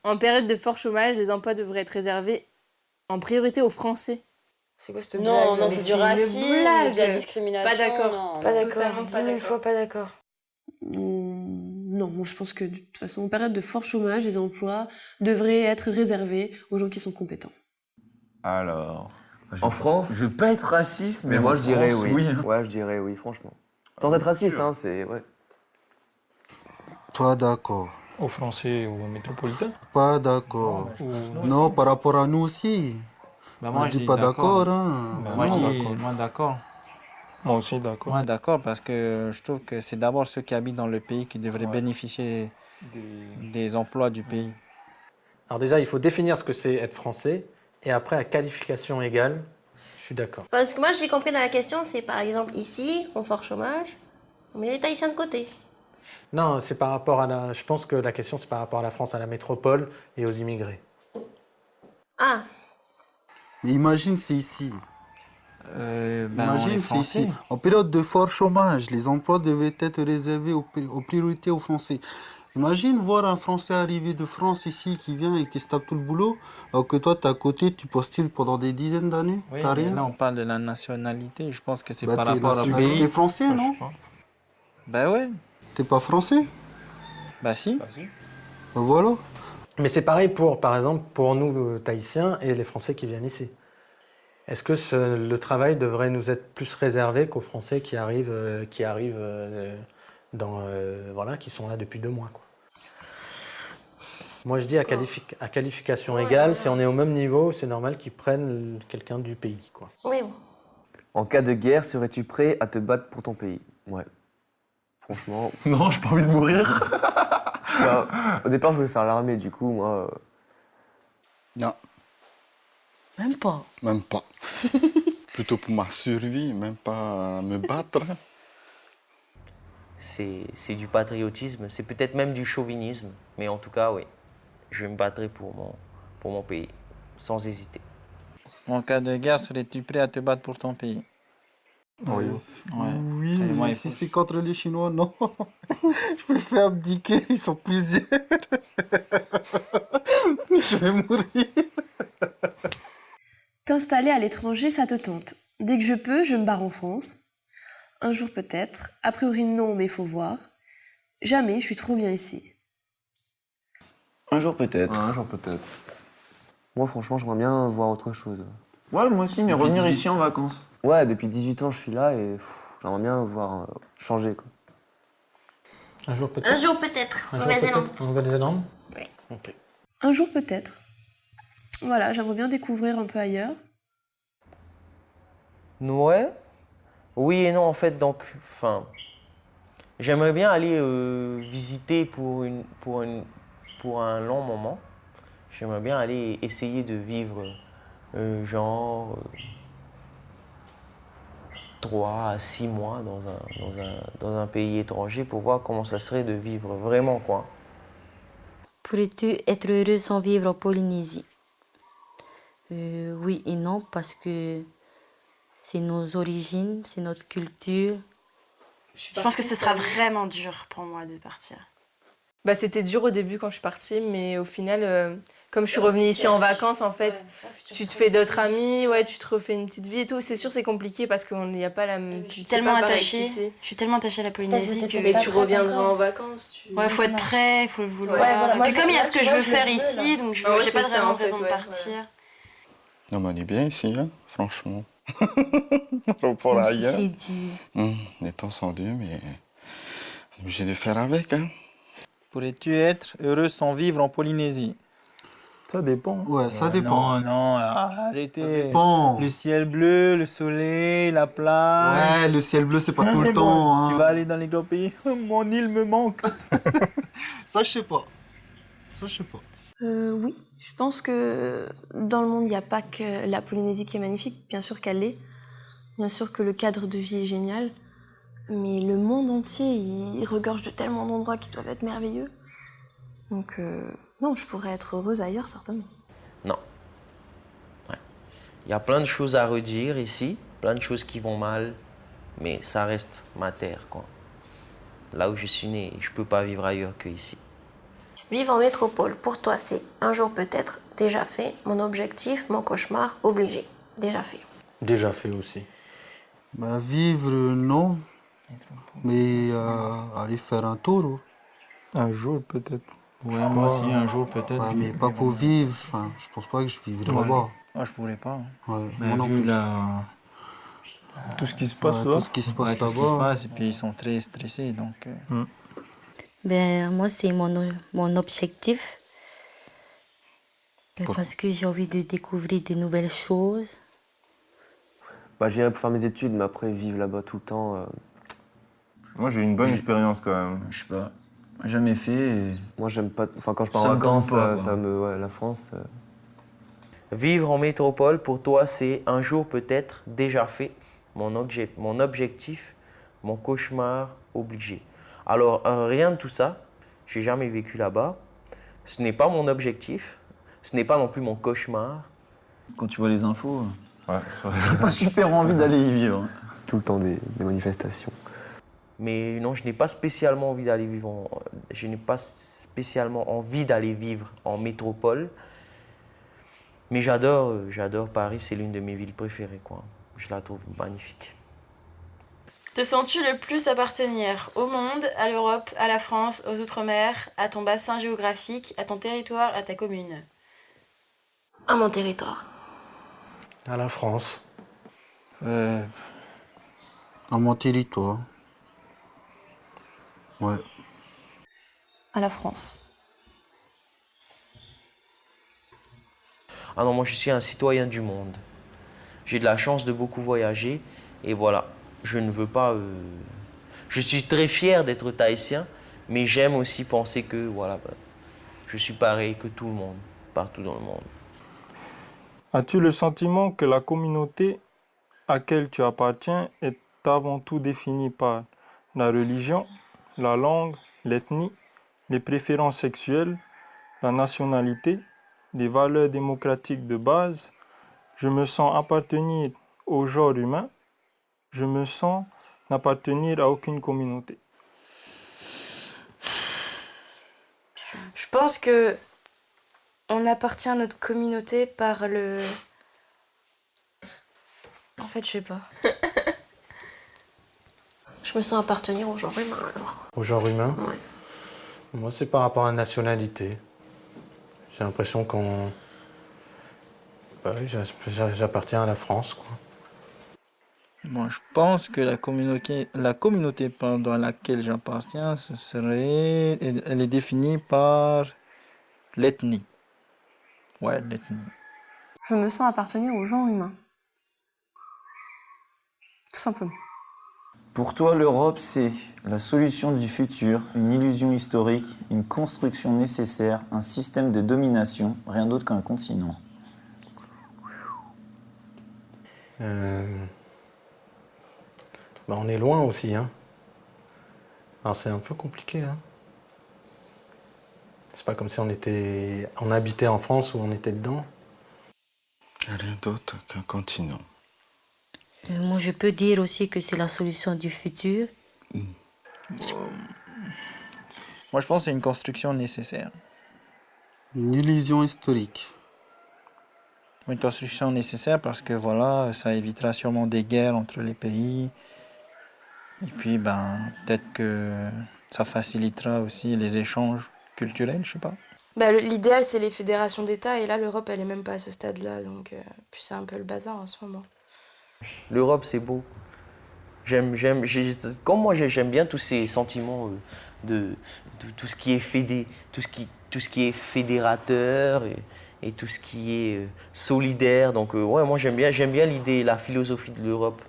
En période de fort chômage, les emplois devraient être réservés en priorité aux Français. C'est quoi cette Non, blague? non, Mais c'est c'est du une racisme, blague. de la discrimination. Pas d'accord. Non. Pas d'accord, Totalement 10 pas 000 d'accord. fois pas d'accord. Non, moi je pense que de toute façon, en période de fort chômage, les emplois devraient être réservés aux gens qui sont compétents. Alors. En France, Je veux pas être raciste, mais moi en je dirais France, oui. hein. Ouais, je dirais oui, franchement. Sans être raciste, hein, c'est. Ouais. Pas d'accord. Aux Français ou aux métropolitains? Pas d'accord. Non, par rapport à nous aussi. Bah, Moi, je dis pas d'accord. Hein. Bah, Moi, je non, dis d'accord. moi d'accord. Moi aussi, d'accord. Moi d'accord parce que je trouve que c'est d'abord ceux qui habitent dans le pays qui devraient bénéficier des emplois du pays. Alors déjà, il faut définir ce que c'est être français, et après, à qualification égale, je suis d'accord. Parce que moi, j'ai compris dans la question, c'est par exemple ici, au fort chômage, on met les Tahitiens de côté. Non, c'est par rapport à la... Je pense que la question, c'est par rapport à la France, à la métropole et aux immigrés. Ah, Mais imagine, c'est ici. On est Imagine, c'est français. ici. En période de fort chômage, les emplois devraient être réservés aux priorités aux Français. Imagine voir un Français arriver de France ici qui vient et qui se tape tout le boulot, alors que toi, t'es à côté, tu postules pendant des dizaines d'années, Oui, t'as mais rien. là on parle de la nationalité. Je pense que c'est Bah, par t'es rapport au nationalité pays. français, non? Bah ouais. T'es pas français? Bah si. Bah voilà. Mais c'est pareil pour, par exemple, pour nous, Tahitiens, et les Français qui viennent ici. Est-ce que le travail devrait nous être plus réservé qu'aux Français qui arrivent voilà, qui sont là depuis 2 mois, quoi. Moi, je dis à qualification égale, si on est au même niveau, c'est normal qu'ils prennent quelqu'un du pays, quoi. oui, bon. En cas de guerre, serais-tu prêt à te battre pour ton pays? Ouais. Franchement. Non, j'ai pas envie de mourir. Bah, au départ, je voulais faire l'armée, du coup, moi. Non, Même pas. même pas. Plutôt pour ma survie, même pas me battre. C'est du patriotisme, c'est peut-être même du chauvinisme, mais en tout cas, oui, je me battrai pour mon pays, sans hésiter. En cas de guerre, serais-tu prêt à te battre pour ton pays? Oui, Ouais. oui, Et moi, mais il si faut- c'est contre les Chinois, non. Je peux faire abdiquer, ils sont plusieurs. Je vais mourir. T'installer à l'étranger, ça te tente. Dès que je peux, je me barre en France. Un jour peut-être. A priori non, mais faut voir. Jamais, je suis trop bien ici. Un jour peut-être. Un jour peut-être. Moi, franchement, j'aimerais bien voir autre chose. Ouais, moi aussi, mais Depuis revenir 18. ici en vacances. Ouais, depuis 18 ans, je suis là et j'aimerais bien voir changer, quoi. Un jour peut-être. Un jour peut-être, Un jour Nouvelle-Zélande. peut-être. En Nouvelle-Zélande? Oui. Ok. Un jour peut-être. Voilà, j'aimerais bien découvrir un peu ailleurs. Ouais, oui et non en fait, donc, enfin, j'aimerais bien aller visiter pour un long moment. J'aimerais bien aller essayer de vivre genre 3 à 6 mois dans un pays étranger pour voir comment ça serait de vivre vraiment, quoi. Pourrais-tu être heureuse sans vivre en Polynésie? Oui et non, parce que c'est nos origines, c'est notre culture. Je pense que ce sera vraiment dur pour moi de partir. Bah, c'était dur au début quand je suis partie, mais au final, comme je suis revenue ici en vacances, en fait, tu te fais d'autres amis, ouais, tu te refais une petite vie et tout. C'est sûr, c'est compliqué parce qu'il n'y a pas la même. Je suis tellement attachée. Je suis tellement attachée à la Polynésie que. Mais tu reviendras en vacances. Ouais, faut être prêt, il faut le vouloir. Ouais, voilà. Et Moi, puis comme il y a là, ce que tu je vois, veux je le faire veux, ici, là. donc je Ah ouais, j'ai pas c'est ça, vraiment en fait, raison de ouais, partir. Non, mais on est bien ici, hein, franchement. Pour Même si ailleurs. c'est dur. Les temps sont durs, mais on est obligé de faire avec, hein. Pourrais-tu être heureux sans vivre en Polynésie? Ça dépend. Ouais, ça dépend. Non, arrêtez. Ça dépend. Le ciel bleu, le soleil, la plage. Ouais, le ciel bleu, c'est pas tout le temps. Hein. Tu vas aller dans les grands pays. Mon île me manque. Ça, je sais pas. Ça, je sais pas. Oui, je pense que dans le monde, il n'y a pas que la Polynésie qui est magnifique. Bien sûr qu'elle l'est. Bien sûr que le cadre de vie est génial. Mais le monde entier, il regorge de tellement d'endroits qui doivent être merveilleux. Donc, non, je pourrais être heureuse ailleurs, certainement. Non. Ouais. Il y a plein de choses à redire ici, plein de choses qui vont mal, mais ça reste ma terre, quoi. Là où je suis né, je peux pas vivre ailleurs qu'ici. Vivre en métropole, pour toi, c'est un jour peut-être déjà fait, mon objectif, mon cauchemar, obligé. Déjà fait. Déjà fait aussi. Bah, vivre, non. Mais aller faire un tour. Un jour peut-être. Ouais, moi aussi, un jour peut-être. Ouais, mais pas pour vivre. Enfin, je pense pas que je vivrai là-bas. Moi, je pourrais pas. Ouais, Mais moi non vu plus. Tout ce qui se passe Ouais, là. tout ce qui se passe Ouais, tout ce qui se là-bas. passe, et puis ils sont très stressés, donc... Ben, moi, c'est mon objectif. Parce que j'ai envie de découvrir de nouvelles choses. Bah, j'irai pour faire mes études, mais après, vivre là-bas tout le temps. Moi, j'ai eu une bonne expérience quand même. Je sais pas. Jamais fait. Et... Moi, j'aime pas. Enfin, quand je pars Ça en me vacances, tente pas, ça quoi. me. Ouais, la France. Vivre en métropole, pour toi, c'est un jour peut-être déjà fait, mon objectif, mon cauchemar obligé. Alors, rien de tout ça, j'ai jamais vécu là-bas. Ce n'est pas mon objectif, ce n'est pas non plus mon cauchemar. Quand tu vois les infos, t'as pas super envie d'aller y vivre. Tout le temps des manifestations. Mais non, je n'ai pas spécialement envie d'aller vivre je n'ai pas spécialement envie d'aller vivre en métropole. Mais j'adore Paris, c'est l'une de mes villes préférées, quoi. Je la trouve magnifique. Te sens-tu le plus appartenir au monde, à l'Europe, à la France, aux Outre-mer, à ton bassin géographique, à ton territoire, à ta commune? À mon territoire. À la France. À mon territoire. Ouais. À la France. Ah non, moi je suis un citoyen du monde. J'ai de la chance de beaucoup voyager et voilà, je ne veux pas... Je suis très fier d'être tahitien, mais j'aime aussi penser que voilà, je suis pareil que tout le monde, partout dans le monde. As-tu le sentiment que la communauté à laquelle tu appartiens est avant tout définie par la religion, la langue, l'ethnie, les préférences sexuelles, la nationalité, les valeurs démocratiques de base? Je me sens appartenir au genre humain. Je me sens n'appartenir à aucune communauté. Je pense que on appartient à notre communauté par le... En fait, je sais pas. Je me sens appartenir au genre humain alors. Au genre humain? Ouais. Moi, c'est par rapport à la nationalité. J'ai l'impression qu'on... Bah oui, j'appartiens à la France, quoi. Moi, je pense que la communauté à laquelle j'appartiens, elle est définie par l'ethnie. Ouais, l'ethnie. Je me sens appartenir au genre humain. Tout simplement. Pour toi, l'Europe, c'est la solution du futur, une illusion historique, une construction nécessaire, un système de domination, rien d'autre qu'un continent. Bah, on est loin aussi, hein. Alors c'est un peu compliqué, hein. C'est pas comme si on habitait en France ou on était dedans. Rien d'autre qu'un continent. Moi, je peux dire aussi que c'est la solution du futur. Moi, je pense que c'est une construction nécessaire. Une illusion historique. Une construction nécessaire parce que voilà, ça évitera sûrement des guerres entre les pays. Et puis, peut-être que ça facilitera aussi les échanges culturels, je sais pas. Bah, l'idéal, c'est les fédérations d'États, et là, l'Europe, elle est même pas à ce stade-là, donc puis c'est un peu le bazar en ce moment. L'Europe, c'est beau. Comme moi, j'aime bien tous ces sentiments de tout ce qui est tout ce qui est fédérateur et tout ce qui est solidaire. Donc ouais, moi j'aime bien l'idée, la philosophie de l'Europe.